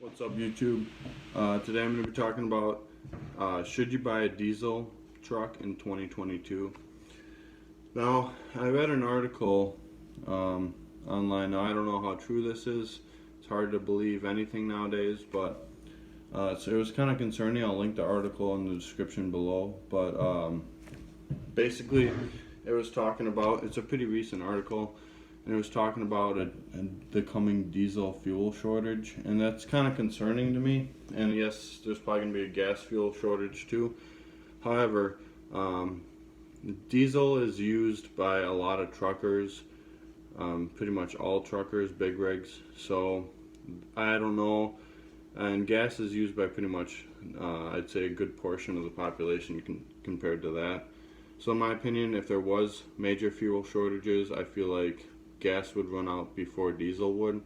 What's up, YouTube? Today I'm going to be talking about should you buy a diesel truck in 2022. Now, I read an article online. Now, I don't know how true this is. It's hard to believe anything nowadays, but so it was kind of concerning. I'll link the article in the description below. But basically, it was talking about, it's a pretty recent article, and it was talking about the coming diesel fuel shortage, and that's kind of concerning to me. And yes, there's probably going to be a gas fuel shortage too. However, diesel is used by a lot of truckers, pretty much all truckers, big rigs. So I don't know, and gas is used by pretty much, I'd say, a good portion of the population compared to that. So in my opinion, if there was major fuel shortages, I feel like gas would run out before diesel would.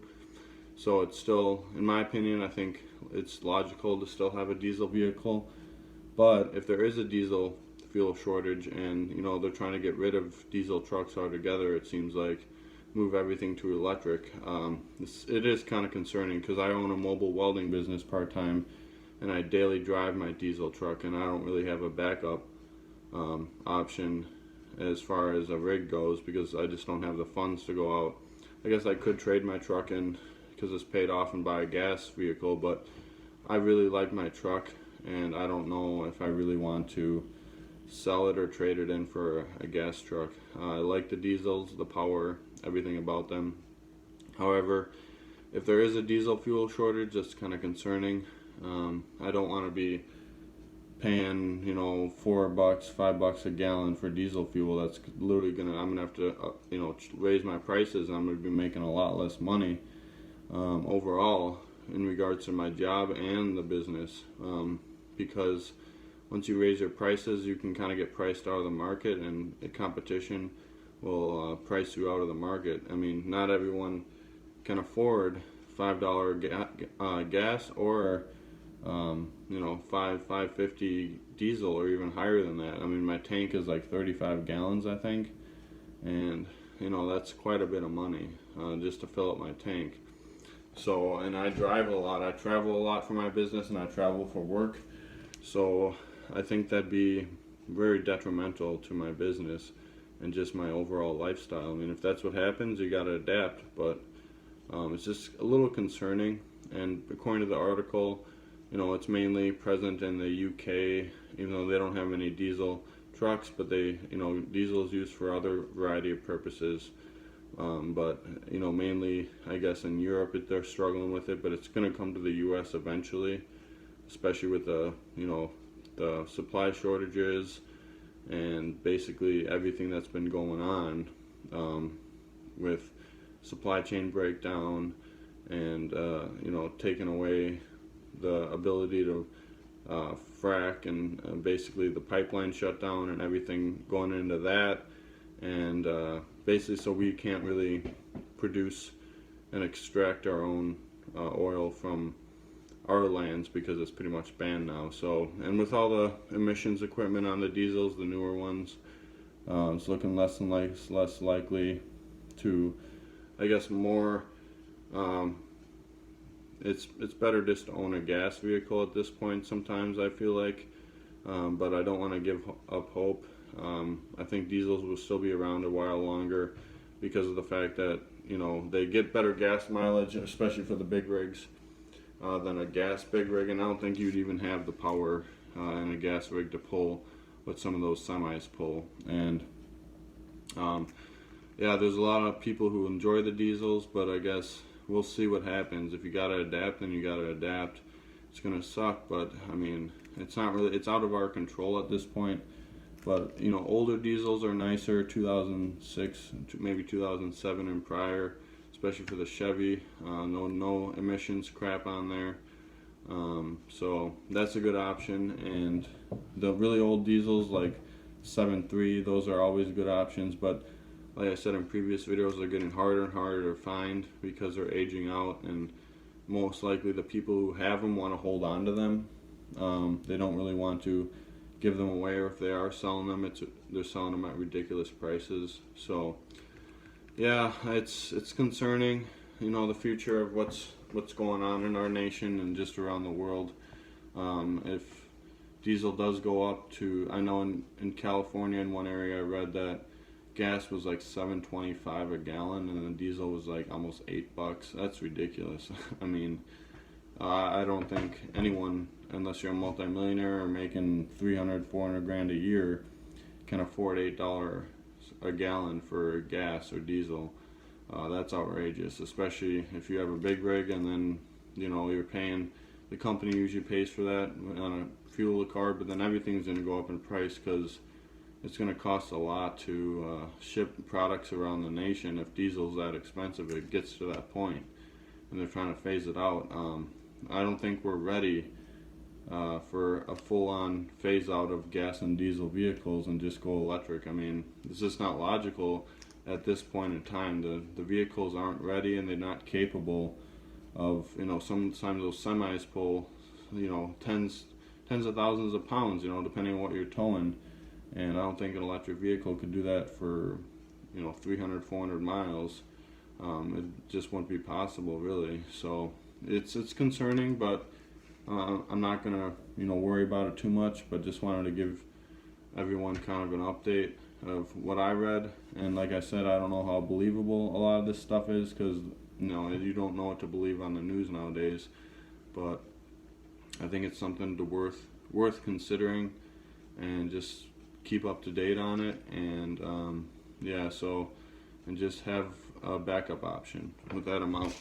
So it's still, in my opinion, I think it's logical to still have a diesel vehicle. But if there is a diesel fuel shortage and they're trying to get rid of diesel trucks altogether, it seems like, move everything to electric, it is kind of concerning, because I own a mobile welding business part-time and I daily drive my diesel truck, and I don't really have a backup option as far as a rig goes, because I just don't have the funds to go out. I guess I could trade my truck in because it's paid off and buy a gas vehicle, but I really like my truck and I don't know if I really want to sell it or trade it in for a gas truck. I like the diesels, the power, everything about them. However, if there is a diesel fuel shortage, that's kind of concerning. I don't want to be paying $4, $5 a gallon for diesel fuel. That's literally I'm gonna have to raise my prices, and I'm gonna be making a lot less money overall in regards to my job and the business, because once you raise your prices, you can kind of get priced out of the market, and the competition will price you out of the market. I mean, not everyone can afford $5 gas or $5.50 diesel, or even higher than that. I mean, my tank is like 35 gallons, I think, and that's quite a bit of money just to fill up my tank. So, and I drive a lot. I travel a lot for my business, and I travel for work. So I think that'd be very detrimental to my business and just my overall lifestyle. I mean, if that's what happens, you got to adapt. But it's just a little concerning. And according to the article, it's mainly present in the UK, even though they don't have any diesel trucks, but diesel is used for other variety of purposes. But mainly, I guess, in Europe they're struggling with it, but it's going to come to the US eventually, especially with the supply shortages and basically everything that's been going on with supply chain breakdown and taking away the ability to frack, and basically the pipeline shut down and everything going into that, and basically so we can't really produce and extract our own oil from our lands, because it's pretty much banned now. So, and with all the emissions equipment on the diesels, the newer ones, it's looking less and less likely to, I guess, more it's better just to own a gas vehicle at this point sometimes, I feel like, but I don't want to give up hope. I think diesels will still be around a while longer because of the fact that they get better gas mileage, especially for the big rigs, than a gas big rig, and I don't think you'd even have the power in a gas rig to pull what some of those semis pull. And yeah, there's a lot of people who enjoy the diesels, but I guess we'll see what happens. If you gotta adapt, then you gotta adapt. It's gonna suck, but I mean, it's out of our control at this point. But older diesels are nicer, 2006, maybe 2007 and prior, especially for the Chevy. No emissions crap on there. So that's a good option. And the really old diesels like 7.3, those are always good options, but like I said in previous videos, they're getting harder and harder to find because they're aging out, and most likely the people who have them want to hold on to them. They don't really want to give them away, or if they are selling them, they're selling them at ridiculous prices. So yeah, it's concerning, the future of what's what's going on in our nation and just around the world. If diesel does go up to, I know in California in one area I read that gas was like $7.25 a gallon and the diesel was like almost $8. That's ridiculous. I mean, I don't think anyone, unless you're a multimillionaire or making 300-400 grand a year, can afford $8 a gallon for gas or diesel. That's outrageous, especially if you have a big rig and then you're paying, the company usually pays for that on a fuel card, but then everything's going to go up in price because it's going to cost a lot to ship products around the nation. If diesel's that expensive, it gets to that point, and they're trying to phase it out. I don't think we're ready for a full-on phase-out of gas and diesel vehicles and just go electric. I mean, it's just not logical at this point in time. The vehicles aren't ready and they're not capable of, sometimes those semis pull, tens of thousands of pounds, depending on what you're towing. And I don't think an electric vehicle could do that for, 300, 400 miles. It just wouldn't be possible, really. So it's concerning, but I'm not gonna, worry about it too much. But just wanted to give everyone kind of an update of what I read. And like I said, I don't know how believable a lot of this stuff is because, you don't know what to believe on the news nowadays. But I think it's something worth considering, and just keep up to date on it, and and just have a backup option. With that, I'm out.